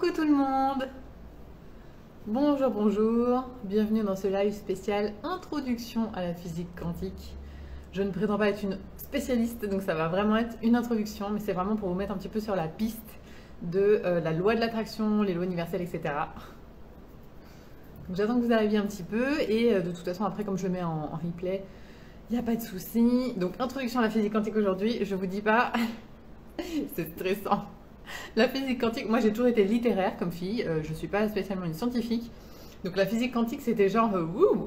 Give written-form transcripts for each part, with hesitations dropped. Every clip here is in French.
Coucou tout le monde. Bonjour, bienvenue dans ce live spécial introduction à la physique quantique. Je ne prétends pas être une spécialiste, donc ça va vraiment être une introduction, mais c'est vraiment pour vous mettre un petit peu sur la piste de la loi de l'attraction, les lois universelles, etc. Donc j'attends que vous arriviez un petit peu, et de toute façon après comme je le mets en replay, il n'y a pas de souci. Donc introduction à la physique quantique aujourd'hui, je vous dis pas, c'est stressant. La physique quantique, moi j'ai toujours été littéraire comme fille, je ne suis pas spécialement une scientifique. Donc la physique quantique c'était genre,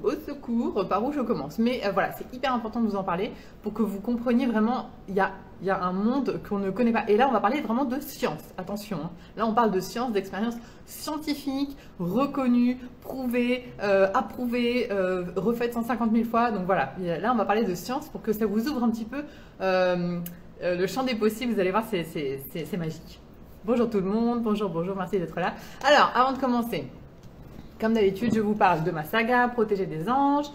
au secours, par où je commence. Mais voilà, c'est hyper important de vous en parler pour que vous compreniez vraiment, il y a un monde qu'on ne connaît pas. Et là on va parler vraiment de science, attention. Hein. Là on parle de science, d'expérience scientifique, reconnue, prouvée, approuvée, refaite 150 000 fois. Donc voilà, là on va parler de science pour que ça vous ouvre un petit peu le champ des possibles. Vous allez voir, c'est magique. Bonjour tout le monde, bonjour, merci d'être là. Alors, avant de commencer, comme d'habitude, je vous parle de ma saga, Protéger des anges,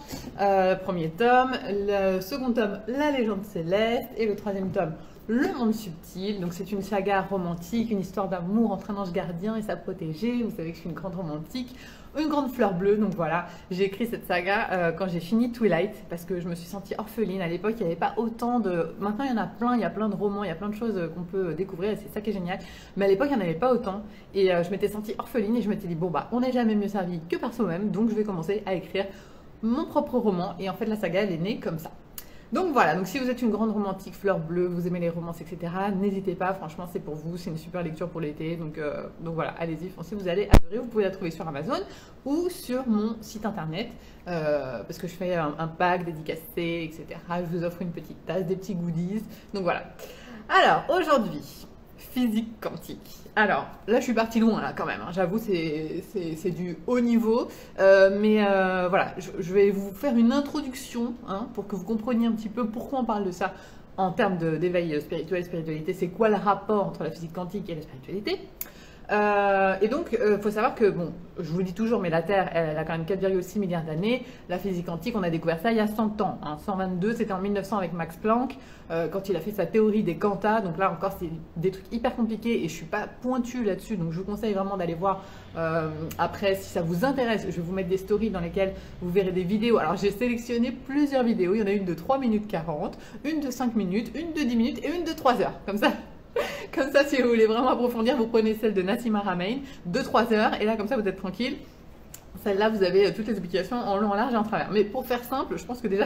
premier tome, le second tome, La légende céleste, et le troisième tome, Le monde subtil. Donc c'est une saga romantique, une histoire d'amour entre un ange gardien et sa protégée. Vous savez que je suis une grande romantique, une grande fleur bleue. Donc voilà, j'ai écrit cette saga quand j'ai fini Twilight, parce que je me suis sentie orpheline. À l'époque, il n'y avait pas autant de... Maintenant, il y en a plein, il y a plein de romans, il y a plein de choses qu'on peut découvrir, et c'est ça qui est génial. Mais à l'époque, il n'y en avait pas autant. Et je m'étais sentie orpheline, et je m'étais dit, bon bah, on n'est jamais mieux servi que par soi-même, donc je vais commencer à écrire mon propre roman. Et en fait, la saga, elle est née comme ça. Donc voilà, donc si vous êtes une grande romantique, fleur bleue, vous aimez les romances, etc., n'hésitez pas, franchement c'est pour vous, c'est une super lecture pour l'été, donc voilà, allez-y, foncez, vous allez adorer. Vous pouvez la trouver sur Amazon ou sur mon site internet, parce que je fais un pack dédicacé, etc., je vous offre une petite tasse, des petits goodies, donc voilà. Alors, aujourd'hui, physique quantique. Alors, là je suis partie loin là quand même, hein. J'avoue c'est du haut niveau, mais voilà, je vais vous faire une introduction hein, pour que vous compreniez un petit peu pourquoi on parle de ça en termes d'éveil spirituel, spiritualité, c'est quoi le rapport entre la physique quantique et la spiritualité. Et donc, il faut savoir que, bon, je vous le dis toujours, mais la Terre, elle a quand même 4,6 milliards d'années. La physique quantique, on a découvert ça il y a 100 ans. Hein, 122, c'était en 1900 avec Max Planck, quand il a fait sa théorie des quantas. Donc là encore, c'est des trucs hyper compliqués et je ne suis pas pointue là-dessus. Donc je vous conseille vraiment d'aller voir après, si ça vous intéresse. Je vais vous mettre des stories dans lesquelles vous verrez des vidéos. Alors j'ai sélectionné plusieurs vidéos. Il y en a une de 3 minutes 40, une de 5 minutes, une de 10 minutes et une de 3 heures. Comme ça. Comme ça, si vous voulez vraiment approfondir, vous prenez celle de Nassima Haramein de 3 heures et là, comme ça, vous êtes tranquille. Celle-là, vous avez toutes les explications en long, en large et en travers. Mais pour faire simple, je pense que déjà,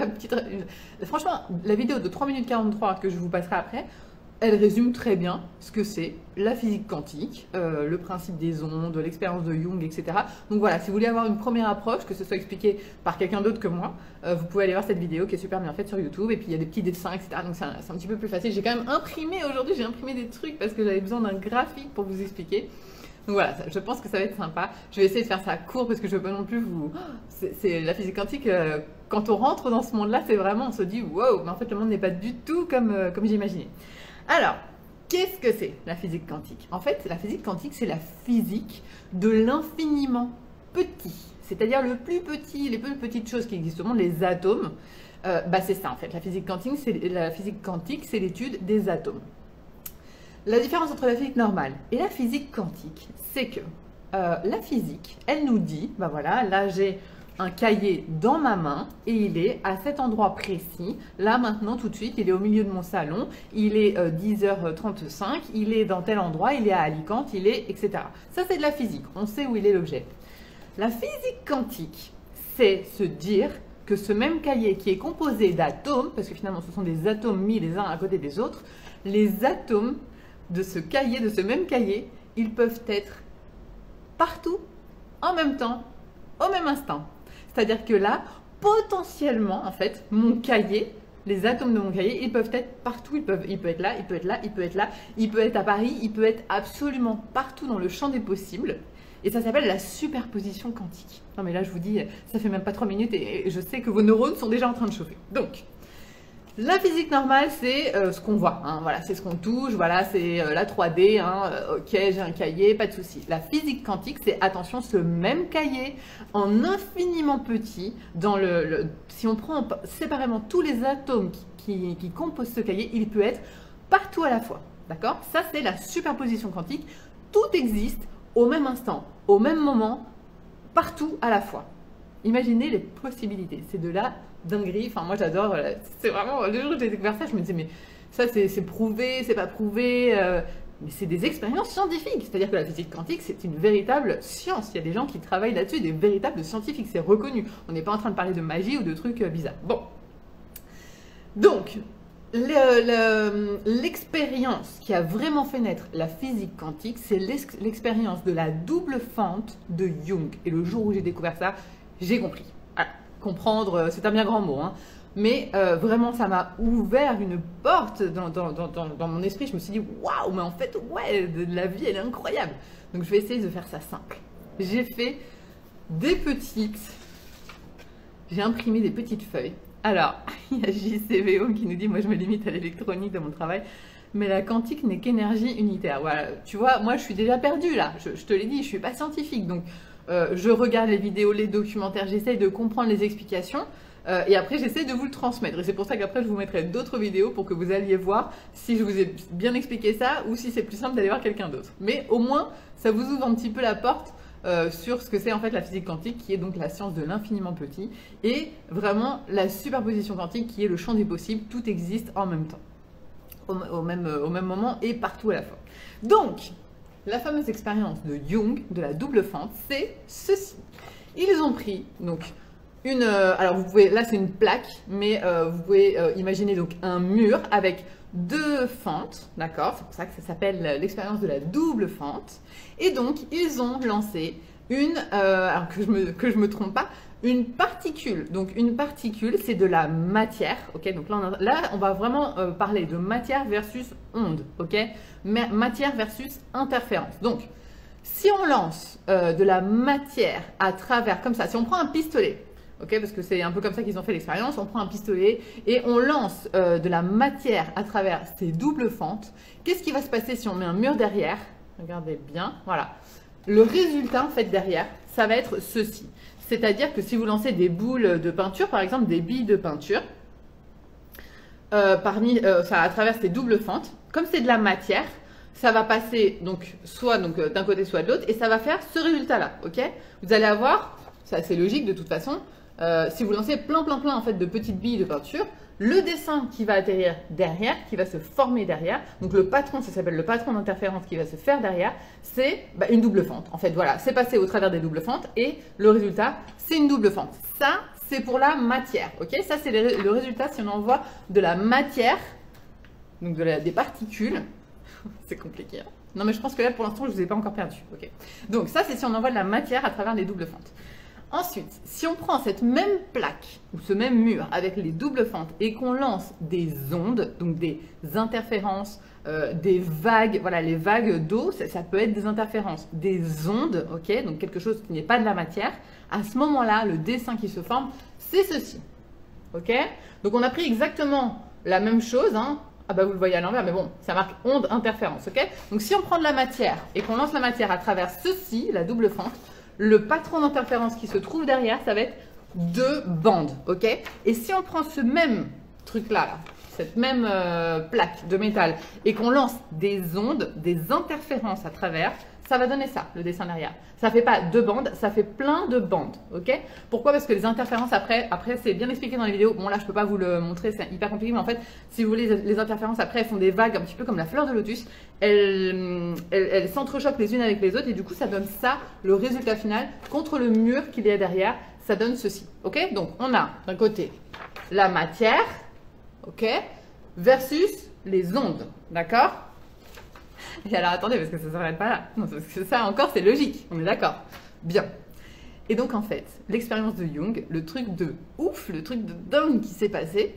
franchement, la vidéo de 3 minutes 43 que je vous passerai après, elle résume très bien ce que c'est la physique quantique, le principe des ondes, l'expérience de Jung, etc. Donc voilà, si vous voulez avoir une première approche, que ce soit expliqué par quelqu'un d'autre que moi, vous pouvez aller voir cette vidéo qui est super bien faite sur YouTube. Et puis il y a des petits dessins, etc. Donc c'est un petit peu plus facile. J'ai quand même imprimé aujourd'hui, j'ai imprimé des trucs parce que j'avais besoin d'un graphique pour vous expliquer. Donc voilà, je pense que ça va être sympa. Je vais essayer de faire ça court parce que je ne veux pas non plus vous... C'est la physique quantique, quand on rentre dans ce monde-là, c'est vraiment, on se dit, wow, mais en fait le monde n'est pas du tout comme j'imaginais. Alors, qu'est-ce que c'est la physique quantique? En fait, la physique quantique, c'est la physique de l'infiniment petit. C'est-à-dire le plus petit, les plus petites choses qui existent au monde, les atomes. C'est ça en fait, la physique quantique, c'est l'étude des atomes. La différence entre la physique normale et la physique quantique, c'est que la physique, elle nous dit, bah voilà, là j'ai un cahier dans ma main et il est à cet endroit précis. Là maintenant tout de suite, il est au milieu de mon salon, il est 10h35, il est dans tel endroit, il est à Alicante, il est etc. Ça c'est de la physique, on sait où il est l'objet. La physique quantique, c'est se dire que ce même cahier qui est composé d'atomes, parce que finalement ce sont des atomes mis les uns à côté des autres, les atomes de ce cahier, de ce même cahier, ils peuvent être partout, en même temps, au même instant. C'est-à-dire que là, potentiellement, en fait, mon cahier, les atomes de mon cahier, ils peuvent être partout. Il peut être là, il peut être là, il peut être là, il peut être à Paris, il peut être absolument partout dans le champ des possibles. Et ça s'appelle la superposition quantique. Non mais là, je vous dis, ça fait même pas 3 minutes et je sais que vos neurones sont déjà en train de chauffer. Donc, la physique normale, c'est ce qu'on voit, hein, voilà, c'est ce qu'on touche, voilà, c'est la 3D, hein, ok, j'ai un cahier, pas de souci. La physique quantique, c'est, attention, ce même cahier, en infiniment petit, si on prend séparément tous les atomes qui composent ce cahier, il peut être partout à la fois, d'accord? Ça, c'est la superposition quantique, tout existe au même instant, au même moment, partout à la fois. Imaginez les possibilités, c'est de la dinguerie. Enfin, moi j'adore, c'est vraiment, le jour où j'ai découvert ça, je me disais, mais ça c'est prouvé, c'est pas prouvé, mais c'est des expériences scientifiques. C'est-à-dire que la physique quantique, c'est une véritable science. Il y a des gens qui travaillent là-dessus, des véritables scientifiques, c'est reconnu. On n'est pas en train de parler de magie ou de trucs bizarres. Bon. Donc, l'expérience qui a vraiment fait naître la physique quantique, c'est l'expérience de la double fente de Jung. Et le jour où j'ai découvert ça, j'ai compris. Alors, comprendre, c'est un bien grand mot, hein. Mais vraiment, ça m'a ouvert une porte dans mon esprit. Je me suis dit, waouh, mais en fait, ouais, la vie, elle est incroyable. Donc, je vais essayer de faire ça simple. J'ai fait des petites... J'ai imprimé des petites feuilles. Alors, il y a JCVO qui nous dit, moi, je me limite à l'électronique de mon travail. Mais la quantique n'est qu'énergie unitaire. Voilà, tu vois, moi, je suis déjà perdue, là. Je te l'ai dit, je ne suis pas scientifique. Donc, je regarde les vidéos, les documentaires, j'essaye de comprendre les explications. Et après, j'essaie de vous le transmettre. Et c'est pour ça qu'après, je vous mettrai d'autres vidéos pour que vous alliez voir si je vous ai bien expliqué ça ou si c'est plus simple d'aller voir quelqu'un d'autre. Mais au moins, ça vous ouvre un petit peu la porte sur ce que c'est en fait la physique quantique, qui est donc la science de l'infiniment petit, et vraiment la superposition quantique, qui est le champ des possibles. Tout existe en même temps, au même moment et partout à la fois. Donc, la fameuse expérience de Jung, de la double fente, c'est ceci. Ils ont pris donc alors vous pouvez, là c'est une plaque, mais vous pouvez imaginer donc un mur avec deux fentes, d'accord? C'est pour ça que ça s'appelle l'expérience de la double fente. Et donc ils ont lancé alors que je me trompe pas, une particule. Donc une particule, c'est de la matière, ok? Donc là on va vraiment parler de matière versus onde, ok? Matière versus interférence. Donc si on lance de la matière à travers, comme ça, si on prend un pistolet, ok, parce que c'est un peu comme ça qu'ils ont fait l'expérience, on prend un pistolet et on lance de la matière à travers ces doubles fentes, qu'est-ce qui va se passer si on met un mur derrière? Regardez bien, voilà. Le résultat en fait derrière, ça va être ceci. C'est-à-dire que si vous lancez des boules de peinture, par exemple des billes de peinture, ça à travers ces doubles fentes, comme c'est de la matière, ça va passer donc soit d'un côté soit de l'autre et ça va faire ce résultat-là, ok? Vous allez avoir, ça c'est logique de toute façon, si vous lancez plein en fait de petites billes de peinture, le dessin qui va atterrir derrière, qui va se former derrière, donc le patron, ça s'appelle le patron d'interférence qui va se faire derrière, c'est une double fente. En fait, voilà, c'est passé au travers des doubles fentes et le résultat, c'est une double fente. Ça, c'est pour la matière, ok? Ça, c'est le résultat si on envoie de la matière, donc des particules. C'est compliqué, hein? Non, mais je pense que là, pour l'instant, je ne vous ai pas encore perdu, ok? Donc ça, c'est si on envoie de la matière à travers les doubles fentes. Ensuite, si on prend cette même plaque ou ce même mur avec les doubles fentes et qu'on lance des ondes, donc des interférences, des vagues, voilà, les vagues d'eau, ça peut être des interférences, des ondes, ok, donc quelque chose qui n'est pas de la matière, à ce moment-là, le dessin qui se forme, c'est ceci, ok? Donc on a pris exactement la même chose, hein. Ah bah vous le voyez à l'envers, mais bon, ça marque onde, interférence, ok? Donc si on prend de la matière et qu'on lance la matière à travers ceci, la double fente, le patron d'interférence qui se trouve derrière, ça va être deux bandes, ok? Et si on prend ce même truc-là, cette même plaque de métal, et qu'on lance des ondes, des interférences à travers, ça va donner ça, le dessin derrière. Ça fait pas deux bandes, ça fait plein de bandes, ok? Pourquoi? Parce que les interférences, après c'est bien expliqué dans les vidéos. Bon, là, je peux pas vous le montrer, c'est hyper compliqué, mais en fait, si vous voulez, les interférences, après, elles font des vagues, un petit peu comme la fleur de lotus. Elles s'entrechoquent les unes avec les autres, et du coup, ça donne ça, le résultat final, contre le mur qu'il y a derrière, ça donne ceci, ok? Donc, on a, d'un côté, la matière, ok? Versus les ondes, d'accord? Et alors attendez, parce que ça ne s'arrête pas là. Non, parce que ça encore, c'est logique, on est d'accord. Bien. Et donc en fait, l'expérience de Jung, le truc de ouf, le truc de dingue qui s'est passé,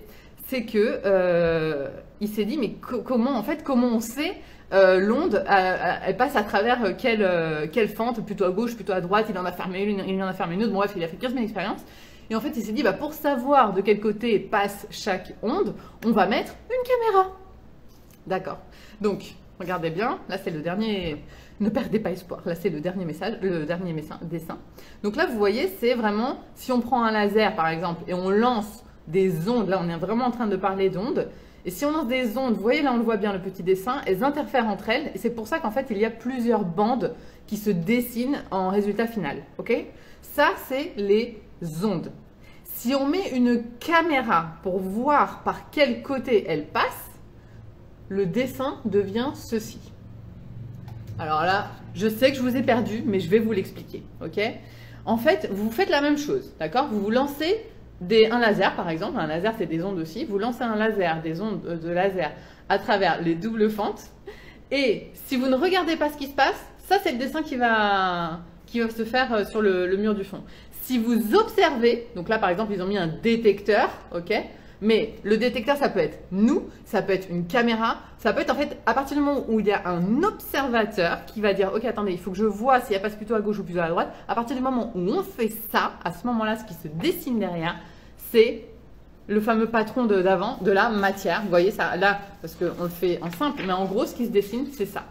c'est que il s'est dit, mais comment on sait l'onde, elle passe à travers quelle fente, plutôt à gauche, plutôt à droite, il en a fermé une, il en a fermé une autre, bon, bref, il a fait 15 000 expériences. Et en fait, il s'est dit, pour savoir de quel côté passe chaque onde, on va mettre une caméra. D'accord. Donc, regardez bien, là c'est le dernier, ne perdez pas espoir, là c'est le dernier message, le dernier dessin. Donc là vous voyez, c'est vraiment, si on prend un laser par exemple et on lance des ondes, là on est vraiment en train de parler d'ondes, Et si on lance des ondes, vous voyez là on le voit bien le petit dessin, elles interfèrent entre elles et c'est pour ça qu'en fait il y a plusieurs bandes qui se dessinent en résultat final. Ok? Ça c'est les ondes. Si on met une caméra pour voir par quel côté elle passe, le dessin devient ceci. Alors là, je sais que je vous ai perdu, mais je vais vous l'expliquer. Ok? En fait, vous faites la même chose, d'accord? Vous lancez un laser, par exemple. Un laser, c'est des ondes aussi. Vous lancez un laser, des ondes de laser à travers les doubles fentes. Et si vous ne regardez pas ce qui se passe, ça, c'est le dessin qui va se faire sur le mur du fond. Si vous observez, donc là, par exemple, ils ont mis un détecteur, ok? Mais le détecteur, ça peut être nous, ça peut être une caméra, ça peut être en fait à partir du moment où il y a un observateur qui va dire « Ok, attendez, il faut que je vois si elle passe plutôt à gauche ou plutôt à droite ». À partir du moment où on fait ça, à ce moment-là, ce qui se dessine derrière, c'est le fameux patron d'avant de la matière. Vous voyez ça là, parce qu'on le fait en simple, mais en gros, ce qui se dessine, c'est ça.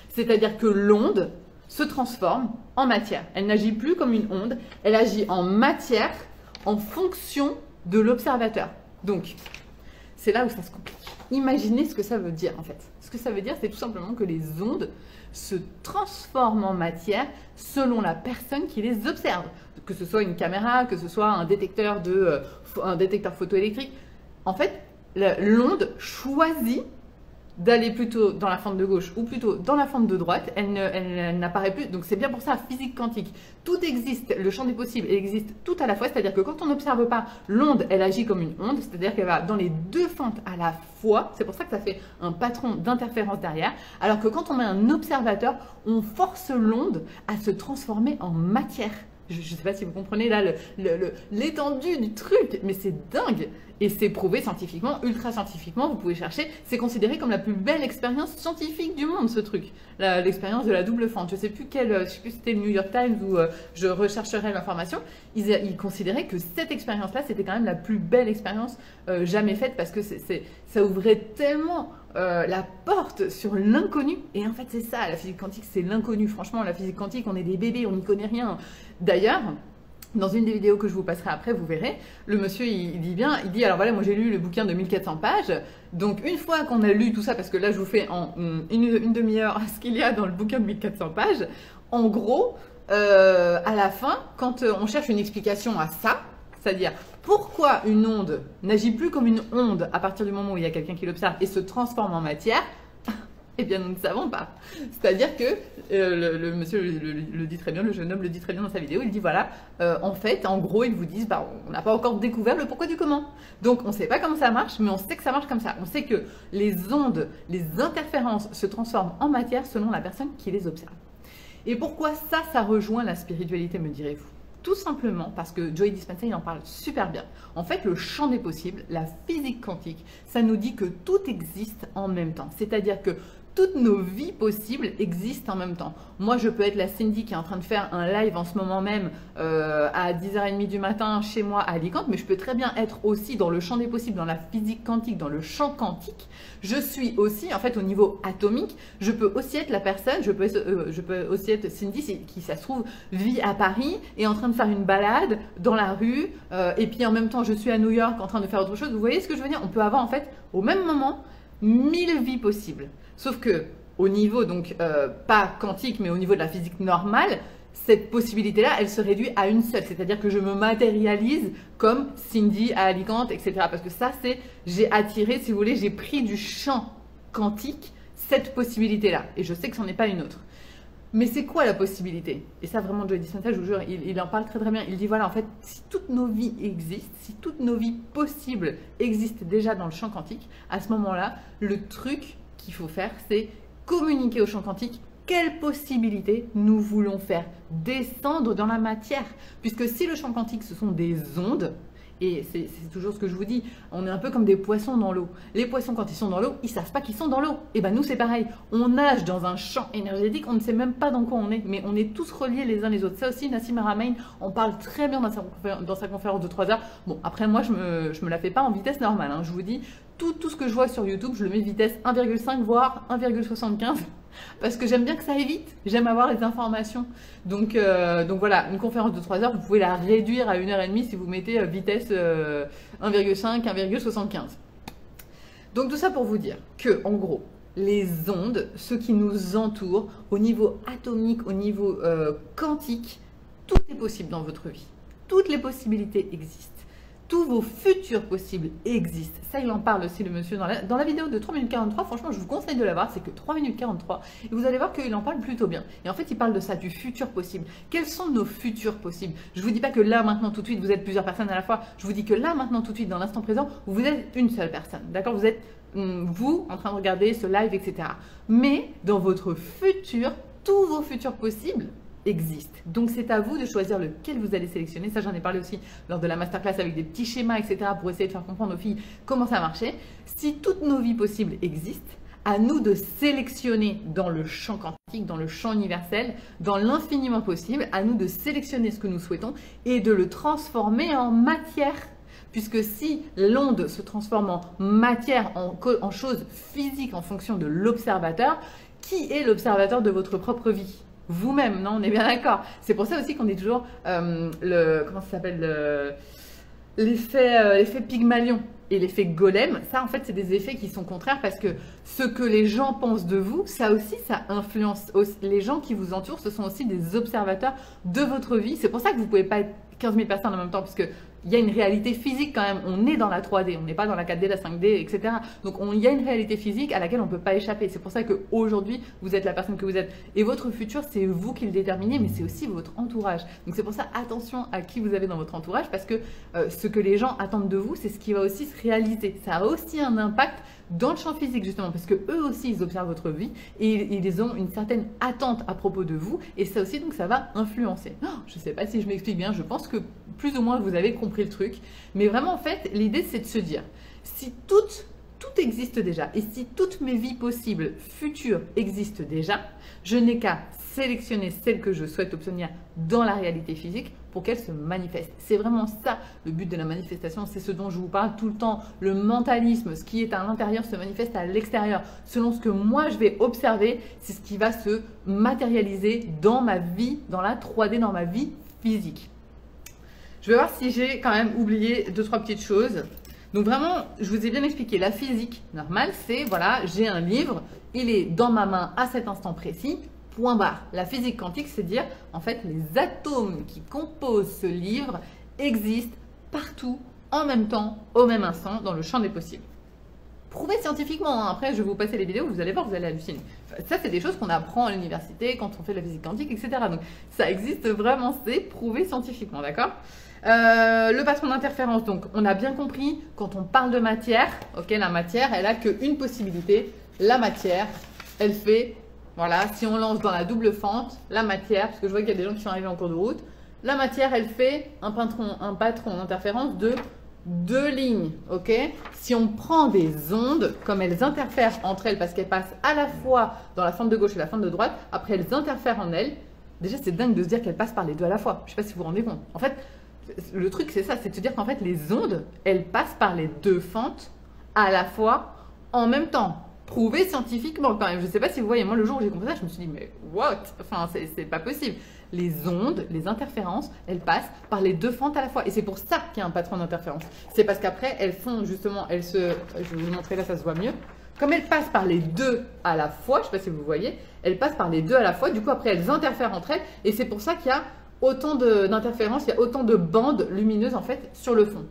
C'est-à-dire que l'onde se transforme en matière. Elle n'agit plus comme une onde, elle agit en matière en fonction de l'observateur. Donc, c'est là où ça se complique. Imaginez ce que ça veut dire en fait. Ce que ça veut dire, c'est tout simplement que les ondes se transforment en matière selon la personne qui les observe. Que ce soit une caméra, que ce soit un détecteur photoélectrique. En fait, l'onde choisit d'aller plutôt dans la fente de gauche ou plutôt dans la fente de droite, elle n'apparaît plus. Donc c'est bien pour ça, physique quantique, tout existe, le champ des possibles existe tout à la fois, c'est-à-dire que quand on n'observe pas l'onde, elle agit comme une onde, c'est-à-dire qu'elle va dans les deux fentes à la fois, c'est pour ça que ça fait un patron d'interférence derrière, alors que quand on met un observateur, on force l'onde à se transformer en matière. Je ne sais pas si vous comprenez là l'étendue du truc, mais c'est dingue. Et c'est prouvé scientifiquement, ultra scientifiquement, vous pouvez chercher. C'est considéré comme la plus belle expérience scientifique du monde, ce truc. L'expérience de la double fente. Je ne sais plus si c'était le New York Times ou je rechercherai l'information. Ils considéraient que cette expérience-là, c'était quand même la plus belle expérience jamais faite parce que ça ouvrait tellement la porte sur l'inconnu. Et en fait, c'est ça, la physique quantique, c'est l'inconnu. Franchement, la physique quantique, on est des bébés, on n'y connaît rien. D'ailleurs, dans une des vidéos que je vous passerai après, vous verrez, le monsieur, il dit, alors voilà, moi j'ai lu le bouquin de 1400 pages, donc une fois qu'on a lu tout ça, parce que là je vous fais en une demi-heure ce qu'il y a dans le bouquin de 1400 pages, en gros, à la fin, quand on cherche une explication à ça, c'est-à-dire pourquoi une onde n'agit plus comme une onde à partir du moment où il y a quelqu'un qui l'observe et se transforme en matière, eh bien, nous ne savons pas. C'est-à-dire que le monsieur le dit très bien, le jeune homme le dit très bien dans sa vidéo. Il dit voilà, en fait, en gros, ils vous disent bah, on n'a pas encore découvert le pourquoi du comment. Donc, on ne sait pas comment ça marche, mais on sait que ça marche comme ça. On sait que les ondes, les interférences se transforment en matière selon la personne qui les observe. Et pourquoi ça rejoint la spiritualité, me direz-vous? Tout simplement parce que Joe Dispenza, il en parle super bien. En fait, le champ des possibles, la physique quantique, ça nous dit que tout existe en même temps. C'est-à-dire que toutes nos vies possibles existent en même temps. Moi, je peux être la Cindy qui est en train de faire un live en ce moment même à 10h30 du matin chez moi à Alicante, mais je peux très bien être aussi dans le champ des possibles, dans la physique quantique, dans le champ quantique. Je suis aussi, en fait, au niveau atomique, je peux aussi être la personne, je peux aussi être Cindy qui, ça se trouve, vit à Paris et est en train de faire une balade dans la rue, et puis en même temps, je suis à New York en train de faire autre chose. Vous voyez ce que je veux dire? On peut avoir, en fait, au même moment, 1000 vies possibles. Sauf que au niveau, donc, pas quantique, mais au niveau de la physique normale, cette possibilité-là, elle se réduit à une seule. C'est-à-dire que je me matérialise comme Cindy à Alicante, etc. Parce que ça, j'ai attiré, si vous voulez, j'ai pris du champ quantique cette possibilité-là. Et je sais que ce n'en est pas une autre. Mais c'est quoi la possibilité? Et ça, vraiment, Joe Dispenza, je vous jure, il en parle très très bien. Il dit, voilà, en fait, si toutes nos vies existent, si toutes nos vies possibles existent déjà dans le champ quantique, à ce moment-là, le truc qu'il faut faire, c'est communiquer au champ quantique quelles possibilités nous voulons faire descendre dans la matière. Puisque si le champ quantique, ce sont des ondes, et c'est toujours ce que je vous dis, on est un peu comme des poissons dans l'eau. Les poissons, quand ils sont dans l'eau, ils ne savent pas qu'ils sont dans l'eau. Et bien nous, c'est pareil. On nage dans un champ énergétique, on ne sait même pas dans quoi on est, mais on est tous reliés les uns les autres. Ça aussi, Nassim Haramein en parle très bien dans sa conférence de 3 heures. Bon, après, moi, je me la fais pas en vitesse normale. Hein. Je vous dis, tout ce que je vois sur YouTube, je le mets vitesse 1,5 voire 1,75 parce que j'aime bien que ça aille vite, j'aime avoir les informations. Donc voilà, une conférence de 3 heures, vous pouvez la réduire à 1h30 si vous mettez vitesse 1,5, 1,75. Donc tout ça pour vous dire que, en gros, les ondes, ce qui nous entoure, au niveau atomique, au niveau quantique, tout est possible dans votre vie. Toutes les possibilités existent. Tous vos futurs possibles existent. Ça, il en parle aussi, le monsieur, dans la vidéo de 3 minutes 43. Franchement, je vous conseille de la voir. C'est que 3 minutes 43. Et vous allez voir qu'il en parle plutôt bien. Et en fait, il parle de ça, du futur possible. Quels sont nos futurs possibles? Je ne vous dis pas que là, maintenant, tout de suite, vous êtes plusieurs personnes à la fois. Je vous dis que là, maintenant, tout de suite, dans l'instant présent, vous êtes une seule personne. D'accord? Vous êtes, vous, en train de regarder ce live, etc. Mais dans votre futur, tous vos futurs possibles existe. Donc c'est à vous de choisir lequel vous allez sélectionner. Ça, j'en ai parlé aussi lors de la masterclass avec des petits schémas, etc. pour essayer de faire comprendre aux filles comment ça marchait. Si toutes nos vies possibles existent, à nous de sélectionner dans le champ quantique, dans le champ universel, dans l'infiniment possible, à nous de sélectionner ce que nous souhaitons et de le transformer en matière. Puisque si l'onde se transforme en matière, en chose physique en fonction de l'observateur, qui est l'observateur de votre propre vie? Vous-même, non? On est bien d'accord. C'est pour ça aussi qu'on dit toujours comment ça s'appelle, l'effet Pygmalion et l'effet Golem. Ça, en fait, c'est des effets qui sont contraires parce que ce que les gens pensent de vous, ça aussi, ça influence. Les gens qui vous entourent, ce sont aussi des observateurs de votre vie. C'est pour ça que vous ne pouvez pas être 15 000 personnes en même temps, puisque il y a une réalité physique quand même. On est dans la 3D, on n'est pas dans la 4D, la 5D, etc. Donc, il y a une réalité physique à laquelle on ne peut pas échapper. C'est pour ça qu'aujourd'hui, vous êtes la personne que vous êtes. Et votre futur, c'est vous qui le déterminez, mais c'est aussi votre entourage. Donc, c'est pour ça, attention à qui vous avez dans votre entourage, parce que ce que les gens attendent de vous, c'est ce qui va aussi se réaliser. Ça a aussi un impact dans le champ physique, justement, parce que eux aussi, ils observent votre vie et ils ont une certaine attente à propos de vous. Et ça aussi, donc, ça va influencer. Je ne sais pas si je m'explique bien. Je pense que plus ou moins, vous avez compris le truc. Mais vraiment, en fait, l'idée, c'est de se dire, si tout existe déjà et si toutes mes vies possibles, futures, existent déjà, je n'ai qu'à sélectionner celle que je souhaite obtenir dans la réalité physique pour qu'elle se manifeste. C'est vraiment ça le but de la manifestation, c'est ce dont je vous parle tout le temps. Le mentalisme, ce qui est à l'intérieur se manifeste à l'extérieur. Selon ce que moi je vais observer, c'est ce qui va se matérialiser dans ma vie, dans la 3D, dans ma vie physique. Je vais voir si j'ai quand même oublié 2-3 petites choses. Donc vraiment, je vous ai bien expliqué, la physique normale, c'est voilà, j'ai un livre, il est dans ma main à cet instant précis, point barre. La physique quantique, c'est dire, en fait, les atomes qui composent ce livre existent partout, en même temps, au même instant, dans le champ des possibles. Prouvé scientifiquement, hein. Après je vais vous passer les vidéos, vous allez voir, vous allez halluciner. Ça, c'est des choses qu'on apprend à l'université, quand on fait de la physique quantique, etc. Donc ça existe vraiment, c'est prouvé scientifiquement, d'accord? Le patron d'interférence, donc on a bien compris, quand on parle de matière, ok, la matière, elle a qu'une possibilité. La matière, elle fait, voilà, si on lance dans la double fente, la matière, parce que je vois qu'il y a des gens qui sont arrivés en cours de route, la matière, elle fait un patron d'interférence de 2 lignes, ok? Si on prend des ondes, comme elles interfèrent entre elles, parce qu'elles passent à la fois dans la fente de gauche et la fente de droite, après elles interfèrent en elles, déjà c'est dingue de se dire qu'elles passent par les deux à la fois. Je ne sais pas si vous vous rendez compte. En fait, le truc c'est ça, c'est de se dire qu'en fait les ondes, elles passent par les deux fentes à la fois, en même temps. Prouvé scientifiquement quand même. Je ne sais pas si vous voyez, moi le jour où j'ai compris ça, je me suis dit mais what? Enfin, c'est pas possible. Les ondes, les interférences, elles passent par les deux fentes à la fois. Et c'est pour ça qu'il y a un patron d'interférence. C'est parce qu'après, elles font justement, je vais vous montrer là, ça se voit mieux. Comme elles passent par les deux à la fois, je ne sais pas si vous voyez, elles passent par les deux à la fois, du coup après elles interfèrent entre elles. Et c'est pour ça qu'il y a autant d'interférences, il y a autant de bandes lumineuses en fait sur le fond.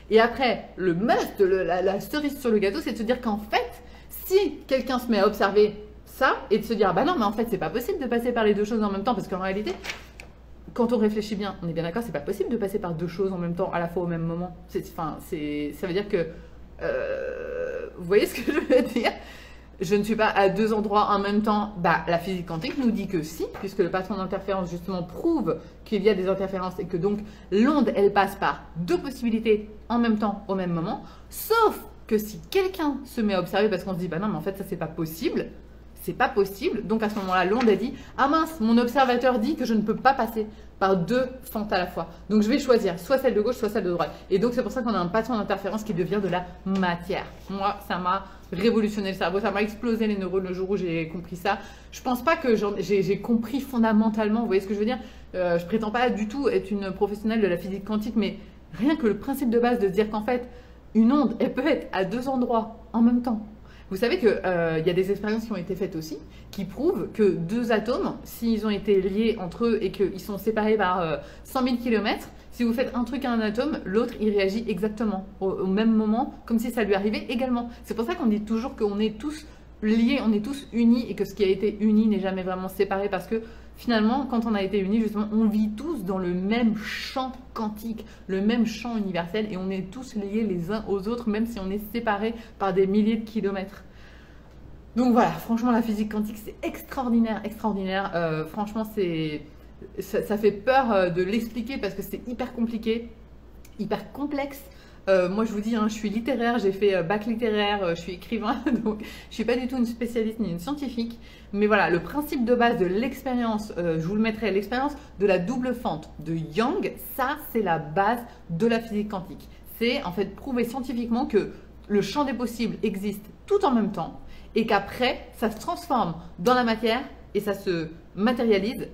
Et après, le must, la cerise sur le gâteau, c'est de se dire qu'en fait, si quelqu'un se met à observer ça et de se dire, bah non, mais en fait, c'est pas possible de passer par les deux choses en même temps, parce qu'en réalité, quand on réfléchit bien, on est bien d'accord, c'est pas possible de passer par deux choses en même temps, à la fois au même moment. Ça veut dire que, vous voyez ce que je veux dire? Je ne suis pas à deux endroits en même temps. Bah, la physique quantique nous dit que si, puisque le patron d'interférence justement prouve qu'il y a des interférences et que donc l'onde, elle passe par deux possibilités en même temps, au même moment, sauf que si quelqu'un se met à observer parce qu'on se dit, bah non, mais en fait, ça, c'est pas possible. C'est pas possible. Donc, à ce moment-là, l'onde a dit, ah mince, mon observateur dit que je ne peux pas passer par deux fentes à la fois. Donc, je vais choisir soit celle de gauche, soit celle de droite. Et donc, c'est pour ça qu'on a un patron d'interférence qui devient de la matière. Moi, ça m'a révolutionné le cerveau. Ça m'a explosé les neurones le jour où j'ai compris ça. Je pense pas que j'ai compris fondamentalement. Vous voyez ce que je veux dire? Je prétends pas du tout être une professionnelle de la physique quantique, mais rien que le principe de base de se dire qu'en fait, une onde, elle peut être à 2 endroits en même temps. Vous savez qu'il y a des expériences qui ont été faites aussi qui prouvent que 2 atomes, s'ils ont été liés entre eux et qu'ils sont séparés par 100 000 km, si vous faites un truc à un atome, l'autre il réagit exactement au même moment, comme si ça lui arrivait également. C'est pour ça qu'on dit toujours qu'on est tous liés, on est tous unis et que ce qui a été uni n'est jamais vraiment séparé parce que finalement, quand on a été unis, justement, on vit tous dans le même champ quantique, le même champ universel et on est tous liés les uns aux autres, même si on est séparés par des milliers de kilomètres. Donc voilà, franchement, la physique quantique, c'est extraordinaire, extraordinaire. Franchement, ça fait peur de l'expliquer parce que c'est hyper compliqué, hyper complexe. Moi, je vous dis, hein, je suis littéraire, j'ai fait bac littéraire, je suis écrivain, donc je ne suis pas du tout une spécialiste ni une scientifique. Mais voilà, le principe de base de l'expérience, je vous le mettrai, l'expérience de la double fente de Young, ça, c'est la base de la physique quantique. C'est en fait prouver scientifiquement que le champ des possibles existe tout en même temps et qu'après, ça se transforme dans la matière et ça se matérialise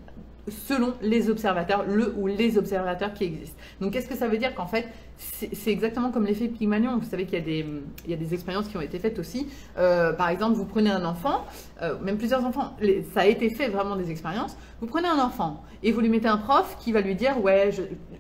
selon les observateurs, le ou les observateurs qui existent. Donc, qu'est-ce que ça veut dire? Qu'en fait, c'est exactement comme l'effet Pygmalion. Vous savez qu'il y a des expériences qui ont été faites aussi. Par exemple, vous prenez un enfant, même plusieurs enfants, ça a été fait vraiment des expériences. Vous prenez un enfant et vous lui mettez un prof qui va lui dire « Ouais,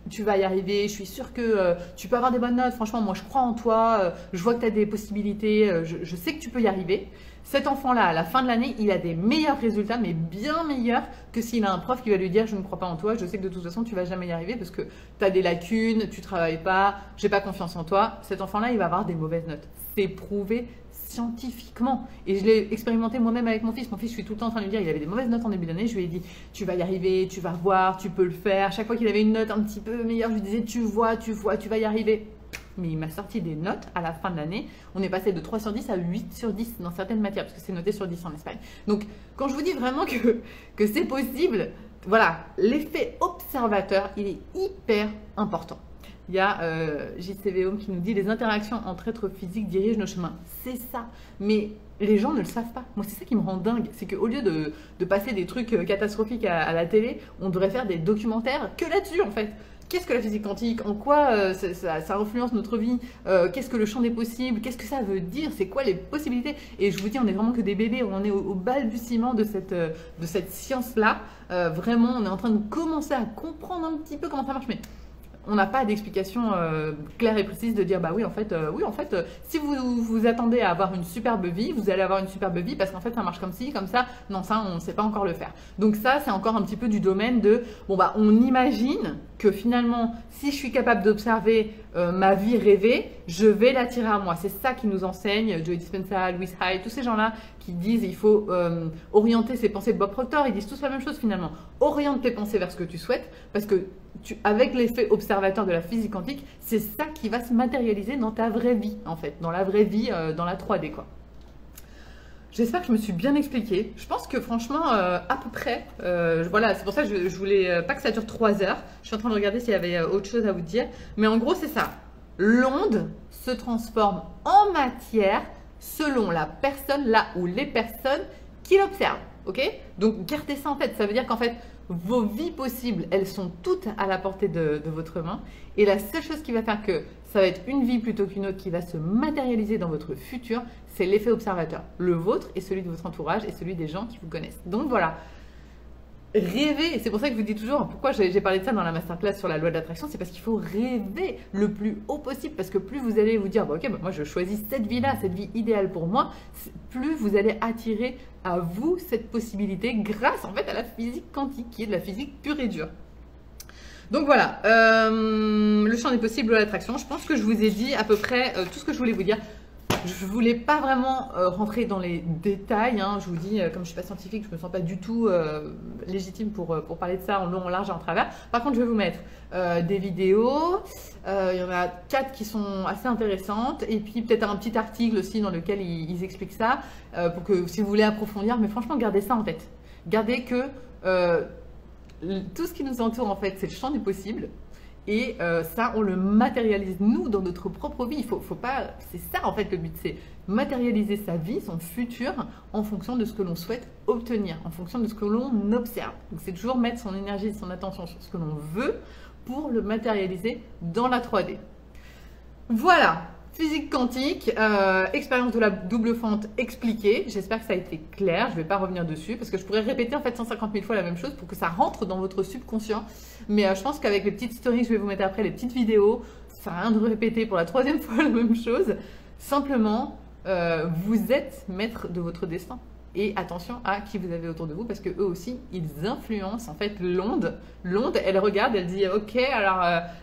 tu vas y arriver, je suis sûre que tu peux avoir des bonnes notes. Franchement, moi, je crois en toi, je vois que tu as des possibilités, je sais que tu peux y arriver. » Cet enfant-là, à la fin de l'année, il a des meilleurs résultats, mais bien meilleurs que s'il a un prof qui va lui dire « Je ne crois pas en toi, je sais que de toute façon, tu ne vas jamais y arriver parce que tu as des lacunes, tu ne travailles pas, j'ai pas confiance en toi. » Cet enfant-là, il va avoir des mauvaises notes. C'est prouvé scientifiquement. Et je l'ai expérimenté moi-même avec mon fils. Mon fils, je suis tout le temps en train de lui dire, il avait des mauvaises notes en début d'année. Je lui ai dit, tu vas y arriver, tu vas voir, tu peux le faire. Chaque fois qu'il avait une note un petit peu meilleure, je lui disais, tu vois, tu vas y arriver. Mais il m'a sorti des notes à la fin de l'année. On est passé de 3 sur 10 à 8 sur 10 dans certaines matières, parce que c'est noté sur 10 en Espagne. Donc, quand je vous dis vraiment que c'est possible, voilà, l'effet observateur, il est hyper important. Il y a JCV Home qui nous dit les interactions entre êtres physiques dirigent nos chemins. C'est ça. Mais les gens ne le savent pas. Moi, c'est ça qui me rend dingue. C'est qu'au lieu de passer des trucs catastrophiques à la télé, on devrait faire des documentaires que là-dessus, en fait. Qu'est-ce que la physique quantique? En quoi ça influence notre vie? Qu'est-ce que le champ des possibles? Qu'est-ce que ça veut dire? C'est quoi les possibilités? Et je vous dis, on n'est vraiment que des bébés. On est au balbutiement de cette science-là. Vraiment, on est en train de commencer à comprendre un petit peu comment ça marche. Mais on n'a pas d'explication claire et précise de dire bah oui en fait, si vous vous attendez à avoir une superbe vie, vous allez avoir une superbe vie parce qu'en fait ça marche comme ci, comme ça. Non, ça on ne sait pas encore le faire. Donc ça c'est encore un petit peu du domaine de bon bah on imagine que finalement si je suis capable d'observer ma vie rêvée, je vais l'attirer à moi. C'est ça qui nous enseigne Joe Dispenza, Louis Hay, tous ces gens-là qui disent il faut orienter ses pensées. Bob Proctor, ils disent tous la même chose finalement. Oriente tes pensées vers ce que tu souhaites parce que avec l'effet observateur de la physique quantique, c'est ça qui va se matérialiser dans ta vraie vie en fait, dans la vraie vie, dans la 3D quoi. J'espère que je me suis bien expliquée. Je pense que franchement, à peu près, voilà, c'est pour ça que je voulais pas que ça dure 3 heures. Je suis en train de regarder s'il y avait autre chose à vous dire. Mais en gros, c'est ça. L'onde se transforme en matière selon la personne, là où les personnes qui l'observent. Ok? Donc, gardez ça en tête. Ça veut dire qu'en fait, vos vies possibles, elles sont toutes à la portée de votre main. Et la seule chose qui va faire que ça va être une vie plutôt qu'une autre qui va se matérialiser dans votre futur, c'est l'effet observateur. Le vôtre et celui de votre entourage et celui des gens qui vous connaissent. Donc voilà, rêver, et c'est pour ça que je vous dis toujours, pourquoi j'ai parlé de ça dans la masterclass sur la loi de l'attraction, c'est parce qu'il faut rêver le plus haut possible, parce que plus vous allez vous dire, bah, ok, bah, moi je choisis cette vie-là, cette vie idéale pour moi, plus vous allez attirer à vous cette possibilité grâce en fait à la physique quantique, qui est de la physique pure et dure. Donc voilà, le champ des possibles de l'attraction, je pense que je vous ai dit à peu près tout ce que je voulais vous dire. Je ne voulais pas vraiment rentrer dans les détails, hein. Je vous dis, comme je ne suis pas scientifique, je ne me sens pas du tout légitime pour parler de ça en long, en large et en travers. Par contre, je vais vous mettre des vidéos, il y en a 4 qui sont assez intéressantes, et puis peut-être un petit article aussi dans lequel ils expliquent ça, pour que si vous voulez approfondir, mais franchement, gardez ça en tête. Gardez que tout ce qui nous entoure, en fait, c'est le champ du possible. Et ça, on le matérialise, nous, dans notre propre vie. Faut pas... C'est ça, en fait, le but. C'est matérialiser sa vie, son futur, en fonction de ce que l'on souhaite obtenir, en fonction de ce que l'on observe. Donc, c'est toujours mettre son énergie, son attention sur ce que l'on veut pour le matérialiser dans la 3D. Voilà. Physique quantique, expérience de la double fente expliquée. J'espère que ça a été clair. Je ne vais pas revenir dessus parce que je pourrais répéter en fait 150 000 fois la même chose pour que ça rentre dans votre subconscient. Mais je pense qu'avec les petites stories que je vais vous mettre après, les petites vidéos, ça sert à rien de répéter pour la troisième fois la même chose. Simplement, vous êtes maître de votre destin. Et attention à qui vous avez autour de vous parce que eux aussi, ils influencent en fait l'onde. L'onde, elle regarde, elle dit ok, alors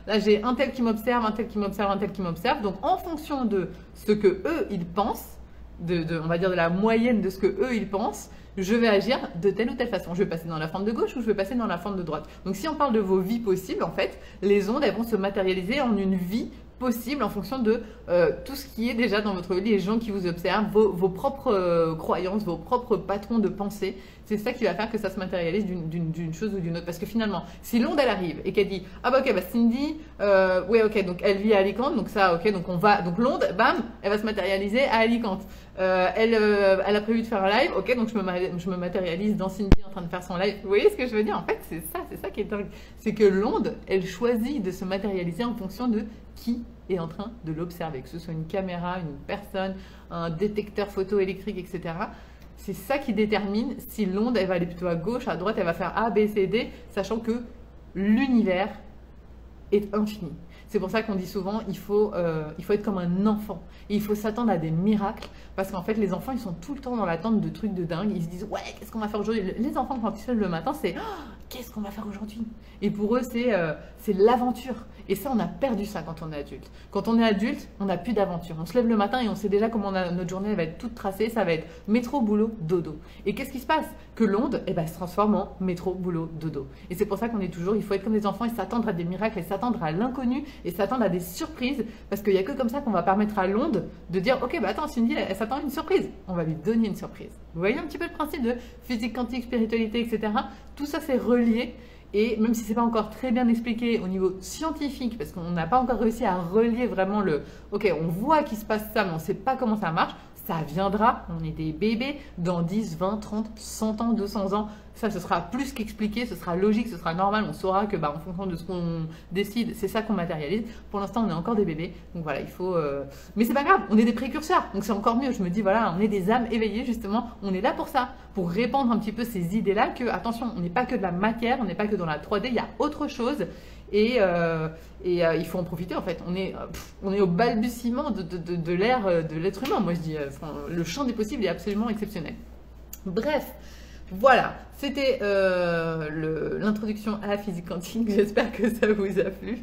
là j'ai un tel qui m'observe, un tel qui m'observe, un tel qui m'observe. Donc en fonction de ce que eux ils pensent, on va dire de la moyenne de ce que eux ils pensent, je vais agir de telle ou telle façon. Je vais passer dans la fente de gauche ou je vais passer dans la fente de droite. Donc si on parle de vos vies possibles, en fait, les ondes elles vont se matérialiser en une vie possible en fonction de tout ce qui est déjà dans votre vie, les gens qui vous observent, vos propres croyances, vos propres patrons de pensée. C'est ça qui va faire que ça se matérialise d'une chose ou d'une autre. Parce que finalement, si l'onde elle arrive et qu'elle dit ah bah ok, bah Cindy, ouais ok, donc elle vit à Alicante, donc ça ok, donc on va, donc l'onde, bam, elle va se matérialiser à Alicante. Elle a prévu de faire un live, ok, donc je me matérialise dans Cindy en train de faire son live. Vous voyez ce que je veux dire? En fait, c'est ça qui est dingue. C'est que l'onde, elle choisit de se matérialiser en fonction de qui est en train de l'observer, que ce soit une caméra, une personne, un détecteur photo électrique, etc. C'est ça qui détermine si l'onde, elle va aller plutôt à gauche, à droite, elle va faire A, B, C, D, sachant que l'univers est infini. C'est pour ça qu'on dit souvent, il faut être comme un enfant. Et il faut s'attendre à des miracles. Parce qu'en fait, les enfants, ils sont tout le temps dans l'attente de trucs de dingue. Ils se disent, ouais, qu'est-ce qu'on va faire aujourd'hui? Les enfants, quand ils se lèvent le matin, c'est, oh, qu'est-ce qu'on va faire aujourd'hui? Et pour eux, c'est l'aventure. Et ça, on a perdu ça quand on est adulte. Quand on est adulte, on n'a plus d'aventure. On se lève le matin et on sait déjà comment notre journée va être toute tracée. Ça va être métro, boulot, dodo. Et qu'est-ce qui se passe? Que l'onde, eh ben, se transforme en métro, boulot, dodo. Et c'est pour ça qu'on est toujours, il faut être comme les enfants et s'attendre à des miracles et s'attendre à l'inconnu et s'attendre à des surprises. Parce qu'il n'y a que comme ça qu'on va permettre à l'onde de dire, ok, bah attends, Cindy, elle s'attend à une surprise. On va lui donner une surprise. Vous voyez un petit peu le principe de physique quantique, spiritualité, etc. Tout ça, c'est relié. Et même si ce n'est pas encore très bien expliqué au niveau scientifique, parce qu'on n'a pas encore réussi à relier vraiment ok, on voit qu'il se passe ça, mais on ne sait pas comment ça marche, ça viendra, on est des bébés, dans 10, 20, 30, 100 ans, 200 ans, ça ce sera plus qu'expliqué, ce sera logique, ce sera normal, on saura que en fonction de ce qu'on décide, c'est ça qu'on matérialise. Pour l'instant, on est encore des bébés, donc voilà, il faut... Mais c'est pas grave, on est des précurseurs, donc c'est encore mieux. Je me dis, voilà, on est des âmes éveillées, justement, on est là pour ça, pour répandre un petit peu ces idées-là, que, attention, on n'est pas que de la matière, on n'est pas que dans la 3D, il y a autre chose. Et il faut en profiter en fait. On est au balbutiement de l'ère de l'être humain. Moi je dis, le champ des possibles est absolument exceptionnel. Bref, voilà, c'était l'introduction à la physique quantique. J'espère que ça vous a plu.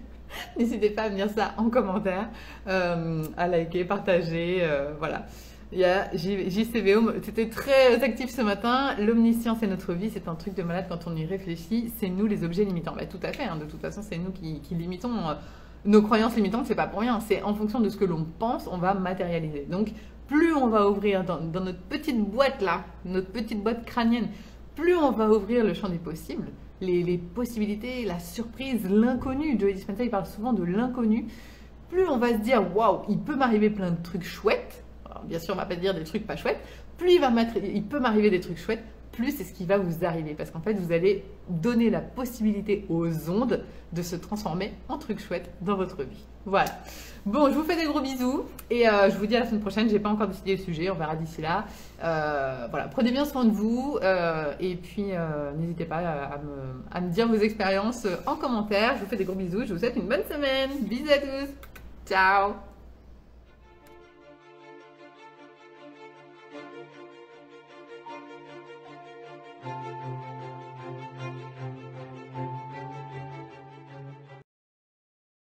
N'hésitez pas à me dire ça en commentaire, à liker, partager, voilà. Il y a JCVO, c'était très actif ce matin. L'omniscience est notre vie, c'est un truc de malade quand on y réfléchit. C'est nous les objets limitants. Tout à fait, hein, de toute façon, c'est nous qui limitons. Nos croyances limitantes, c'est pas pour rien. C'est en fonction de ce que l'on pense, on va matérialiser. Donc, plus on va ouvrir dans notre petite boîte là, notre petite boîte crânienne, plus on va ouvrir le champ des possibles, les possibilités, la surprise, l'inconnu. Joe Dispenza, il parle souvent de l'inconnu. Plus on va se dire, waouh, il peut m'arriver plein de trucs chouettes. Alors, bien sûr, on ne va pas dire des trucs pas chouettes. Plus il peut m'arriver des trucs chouettes, plus c'est ce qui va vous arriver. Parce qu'en fait, vous allez donner la possibilité aux ondes de se transformer en trucs chouettes dans votre vie. Voilà. Bon, je vous fais des gros bisous et je vous dis à la semaine prochaine. Je n'ai pas encore décidé le sujet, on verra d'ici là. Voilà, prenez bien soin de vous et puis n'hésitez pas à me dire vos expériences en commentaire. Je vous fais des gros bisous, je vous souhaite une bonne semaine. Bisous à tous. Ciao.